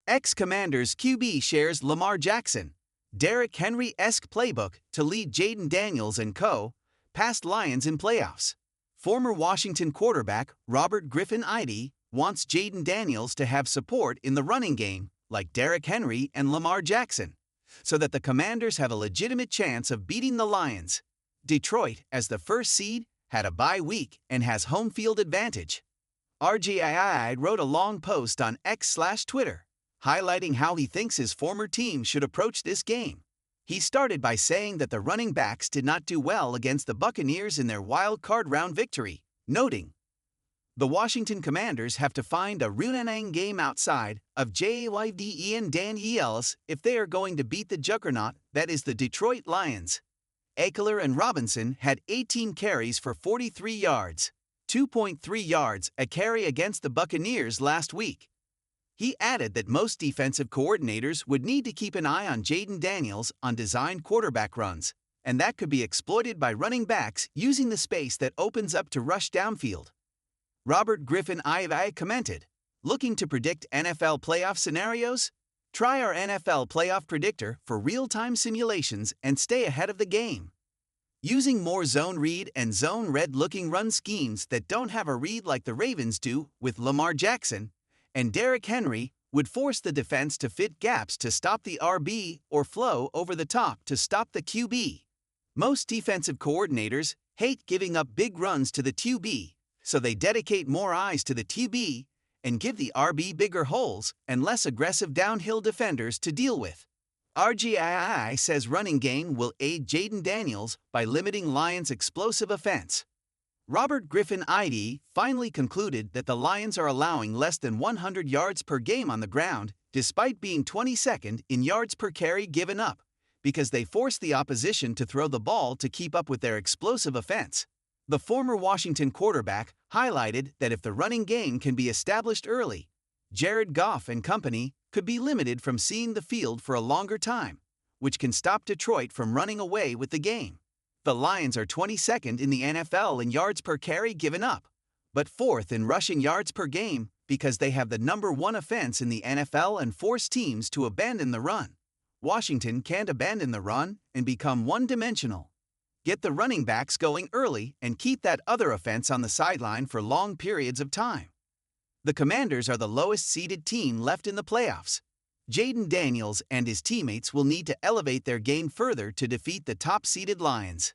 Ex-Commanders QB shares Lamar Jackson, Derrick Henry-esque playbook to lead Jayden Daniels and co. past Lions in playoffs. Former Washington quarterback Robert Griffin Idy wants Jayden Daniels to have support in the running game like Derrick Henry and Lamar Jackson, so that the Commanders have a legitimate chance of beating the Lions. Detroit, as the first seed, had a bye week and has home field advantage. RJII wrote a long post on X/Twitter, highlighting how he thinks his former team should approach this game. He started by saying that the running backs did not do well against the Buccaneers in their wild card round victory, noting, "The Washington Commanders have to find a running game outside of Jayden Daniels if they are going to beat the juggernaut that is the Detroit Lions." Ekeler and Robinson had 18 carries for 43 yards, 2.3 yards a carry against the Buccaneers last week. He added that most defensive coordinators would need to keep an eye on Jayden Daniels on designed quarterback runs, and that could be exploited by running backs using the space that opens up to rush downfield. Robert Griffin Idy commented, "Looking to predict NFL playoff scenarios? Try our NFL Playoff Predictor for real-time simulations and stay ahead of the game. Using more zone read and zone read-looking run schemes that don't have a read like the Ravens do with Lamar Jackson and Derrick Henry would force the defense to fit gaps to stop the RB or flow over the top to stop the QB. Most defensive coordinators hate giving up big runs to the QB, so they dedicate more eyes to the QB and give the RB bigger holes and less aggressive downhill defenders to deal with." RGII says running game will aid Jayden Daniels by limiting Lions' explosive offense. Robert Griffin Idy finally concluded that the Lions are allowing less than 100 yards per game on the ground, despite being 22nd in yards per carry given up, because they force the opposition to throw the ball to keep up with their explosive offense. The former Washington quarterback highlighted that if the running game can be established early, Jared Goff and company could be limited from seeing the field for a longer time, which can stop Detroit from running away with the game. The Lions are 22nd in the NFL in yards per carry given up, but 4th in rushing yards per game because they have the #1 offense in the NFL and force teams to abandon the run. Washington can't abandon the run and become one-dimensional. Get the running backs going early and keep that other offense on the sideline for long periods of time. The Commanders are the lowest-seeded team left in the playoffs. Jayden Daniels and his teammates will need to elevate their game further to defeat the top-seeded Lions.